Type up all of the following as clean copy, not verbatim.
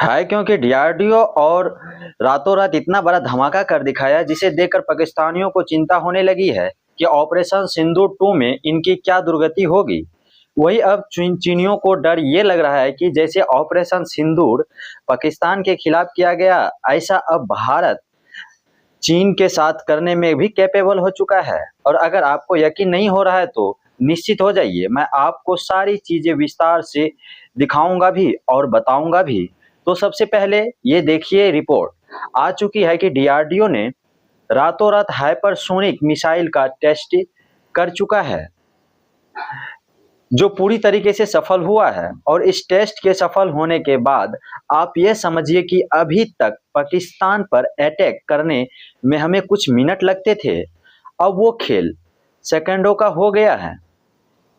है क्योंकि डीआरडीओ और रातों रात इतना बड़ा धमाका कर दिखाया जिसे देखकर पाकिस्तानियों को चिंता होने लगी है कि ऑपरेशन सिंदूर 2 में इनकी क्या दुर्गति होगी। वही अब चीनियों को डर ये लग रहा है कि जैसे ऑपरेशन सिंदूर पाकिस्तान के खिलाफ किया गया, ऐसा अब भारत चीन के साथ करने में भी कैपेबल हो चुका है। और अगर आपको यकीन नहीं हो रहा है तो निश्चित हो जाइए, मैं आपको सारी चीजें विस्तार से दिखाऊंगा भी और बताऊंगा भी। तो सबसे पहले ये देखिए, रिपोर्ट आ चुकी है कि डीआरडीओ ने रातों रात हाइपरसोनिक मिसाइल का टेस्ट कर चुका है, जो पूरी तरीके से सफल हुआ है। और इस टेस्ट के सफल होने के बाद आप ये समझिए कि अभी तक पाकिस्तान पर अटैक करने में हमें कुछ मिनट लगते थे, अब वो खेल सेकंडों का हो गया है।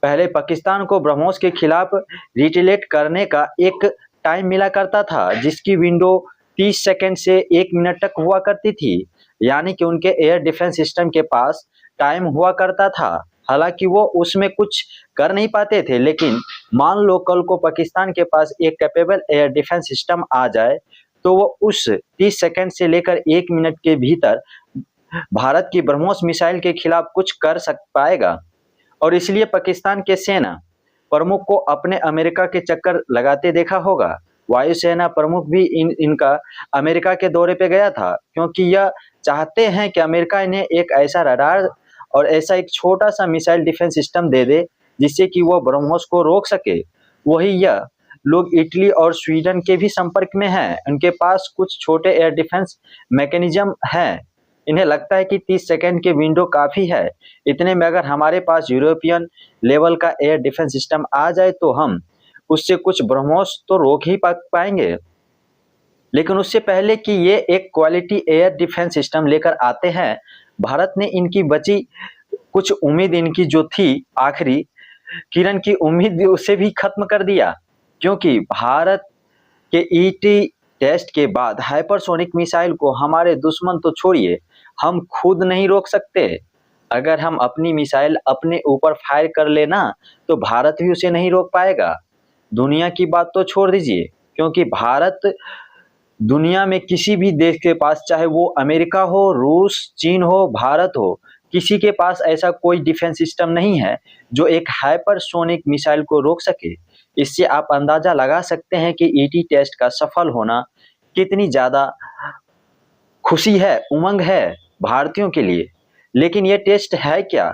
पहले पाकिस्तान को ब्रह्मोस के खिलाफ रिटेलिएट करने का एक टाइम मिला करता था, जिसकी विंडो 30 सेकंड से 1 मिनट तक हुआ करती थी। यानी कि उनके एयर डिफेंस सिस्टम के पास टाइम हुआ करता था। हालांकि वो उसमें कुछ कर नहीं पाते थे, लेकिन मान लो कल को पाकिस्तान के पास एक कैपेबल एयर डिफेंस सिस्टम आ जाए तो वो उस 30 सेकंड से लेकर 1 मिनट के भीतर भारत की ब्रह्मोस मिसाइल के खिलाफ कुछ कर पाएगा। और इसलिए पाकिस्तान के सेना प्रमुख को अपने अमेरिका के चक्कर लगाते देखा होगा। वायुसेना प्रमुख भी इनका अमेरिका के दौरे पे गया था, क्योंकि यह चाहते हैं कि अमेरिका इन्हें एक ऐसा रडार और ऐसा एक छोटा सा मिसाइल डिफेंस सिस्टम दे दे जिससे कि वो ब्रह्मोस को रोक सके। वही यह लोग इटली और स्वीडन के भी संपर्क में हैं। उनके पास कुछ छोटे एयर डिफेंस मैकेनिज्म हैं। इन्हें लगता है कि 30 सेकंड की विंडो काफ़ी है। इतने में अगर हमारे पास यूरोपियन लेवल का एयर डिफेंस सिस्टम आ जाए तो हम उससे कुछ ब्रह्मोस तो रोक ही पाएंगे। लेकिन उससे पहले कि ये एक क्वालिटी एयर डिफेंस सिस्टम लेकर आते हैं, भारत ने इनकी बची कुछ उम्मीद, इनकी जो थी आखिरी किरण की उम्मीद, उसे भी खत्म कर दिया। क्योंकि भारत के ईटी टेस्ट के बाद हाइपरसोनिक मिसाइल को हमारे दुश्मन तो छोड़िए, हम खुद नहीं रोक सकते। अगर हम अपनी मिसाइल अपने ऊपर फायर कर लेना तो भारत भी उसे नहीं रोक पाएगा। दुनिया की बात तो छोड़ दीजिए, क्योंकि भारत दुनिया में किसी भी देश के पास, चाहे वो अमेरिका हो, रूस, चीन हो, भारत हो, किसी के पास ऐसा कोई डिफेंस सिस्टम नहीं है जो एक हाइपरसोनिक मिसाइल को रोक सके। इससे आप अंदाजा लगा सकते हैं कि ईटी टेस्ट का सफल होना कितनी ज्यादा खुशी है, उमंग है भारतीयों के लिए। लेकिन ये टेस्ट है क्या,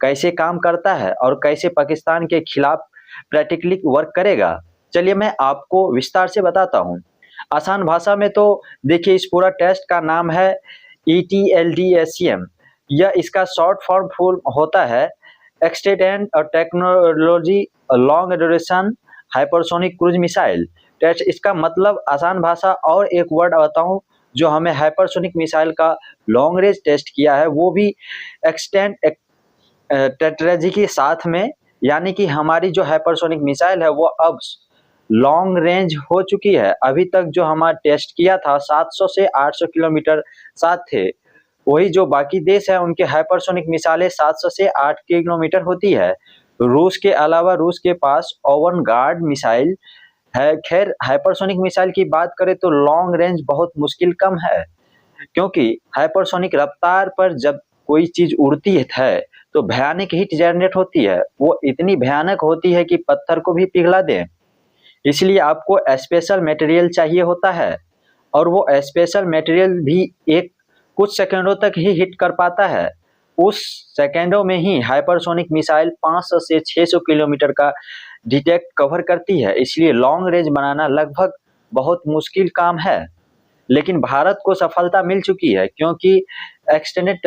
कैसे काम करता है और कैसे पाकिस्तान के खिलाफ प्रैक्टिकली वर्क करेगा, चलिए मैं आपको विस्तार से बताता हूँ। आसान भाषा में तो देखिए, इस पूरा टेस्ट का नाम है ETLDSCM। यह इसका शॉर्ट फॉर्म फुल होता है एक्सटेंडेड और technology long duration hypersonic cruise missile test. इसका मतलब आसान भाषा और एक वर्ड बताऊं जो हमें हाइपरसोनिक मिसाइल का लॉन्ग रेंज टेस्ट किया है, वो भी एक्सटेंड टेक्नोलॉजी के साथ में। यानी कि हमारी जो हाइपरसोनिक मिसाइल है वो अब लॉन्ग रेंज हो चुकी है। अभी तक जो हमारा टेस्ट किया था 700 से 800 किलोमीटर साथ थे, वही जो बाकी देश है उनके हाइपरसोनिक मिसाइलें 700 से 8 किलोमीटर होती है। रूस के अलावा रूस के पास ओवन गार्ड मिसाइल है। खैर, हाइपरसोनिक मिसाइल की बात करें तो लॉन्ग रेंज बहुत मुश्किल कम है, क्योंकि हाइपरसोनिक रफ्तार पर जब कोई चीज उड़ती है तो भयानक हीट जनरेट होती है। वो इतनी भयानक होती है कि पत्थर को भी पिघला दे। इसलिए आपको स्पेशल मटेरियल चाहिए होता है, और वो स्पेशल मटेरियल भी एक कुछ सेकंडों तक ही हिट कर पाता है। उस सेकंडों में ही हाइपरसोनिक मिसाइल 500 से 600 किलोमीटर का डिटेक्ट कवर करती है। इसलिए लॉन्ग रेंज बनाना लगभग बहुत मुश्किल काम है। लेकिन भारत को सफलता मिल चुकी है, क्योंकि एक्सटेंडेड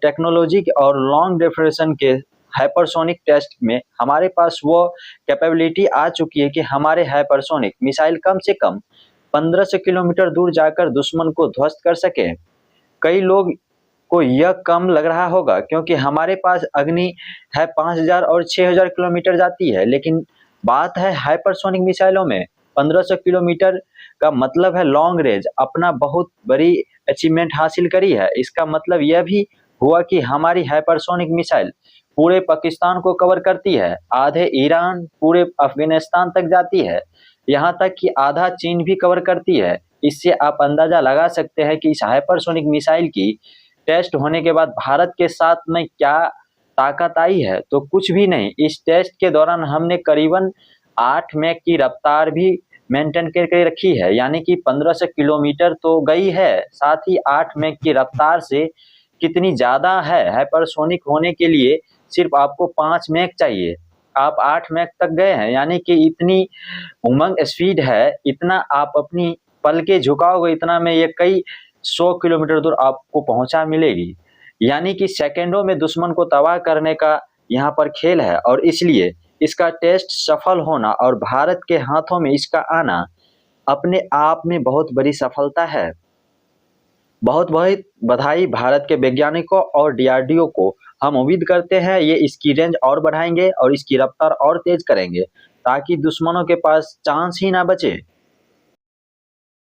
टेक्नोलॉजी और लॉन्ग ड्यूरेशन के हाइपरसोनिक टेस्ट में हमारे पास वो कैपेबिलिटी आ चुकी है कि हमारे हाइपरसोनिक मिसाइल कम से कम 1500 किलोमीटर दूर जाकर दुश्मन को ध्वस्त कर सके। कई लोग को यह कम लग रहा होगा, क्योंकि हमारे पास अग्नि है 5000 और 6000 किलोमीटर जाती है, लेकिन बात है हाइपरसोनिक मिसाइलों में 1500 किलोमीटर का मतलब है लॉन्ग रेंज। अपना बहुत बड़ी अचीवमेंट हासिल करी है। इसका मतलब यह भी हुआ कि हमारी हाइपरसोनिक मिसाइल पूरे पाकिस्तान को कवर करती है, आधे ईरान, पूरे अफगानिस्तान तक जाती है। यहाँ तक कि आधा चीन भी कवर करती है। इससे आप अंदाजा लगा सकते हैं कि इस हाइपरसोनिक मिसाइल की टेस्ट होने के बाद भारत के साथ में क्या ताकत आई है, तो कुछ भी नहीं। इस टेस्ट के दौरान हमने करीबन 8 मैक की रफ्तार भी मेंटेन करके रखी है, यानी कि 1500 किलोमीटर तो गई है। साथ ही 8 मैक की रफ्तार से कितनी ज़्यादा है, हाइपरसोनिक होने के लिए सिर्फ आपको 5 मैक चाहिए, आप 8 मैक तक गए हैं, यानी कि इतनी उमंग स्पीड है। इतना आप अपनी पल के झुकाओगे, इतना में ये कई 100 किलोमीटर दूर आपको पहुंचा मिलेगी। यानी कि सेकंडों में दुश्मन को तबाह करने का यहाँ पर खेल है, और इसलिए इसका टेस्ट सफल होना और भारत के हाथों में इसका आना अपने आप में बहुत बड़ी सफलता है। बहुत बहुत बधाई भारत के वैज्ञानिकों और डीआरडीओ को। हम उम्मीद करते हैं ये इसकी रेंज और बढ़ाएंगे और इसकी रफ्तार और तेज करेंगे, ताकि दुश्मनों के पास चांस ही ना बचे।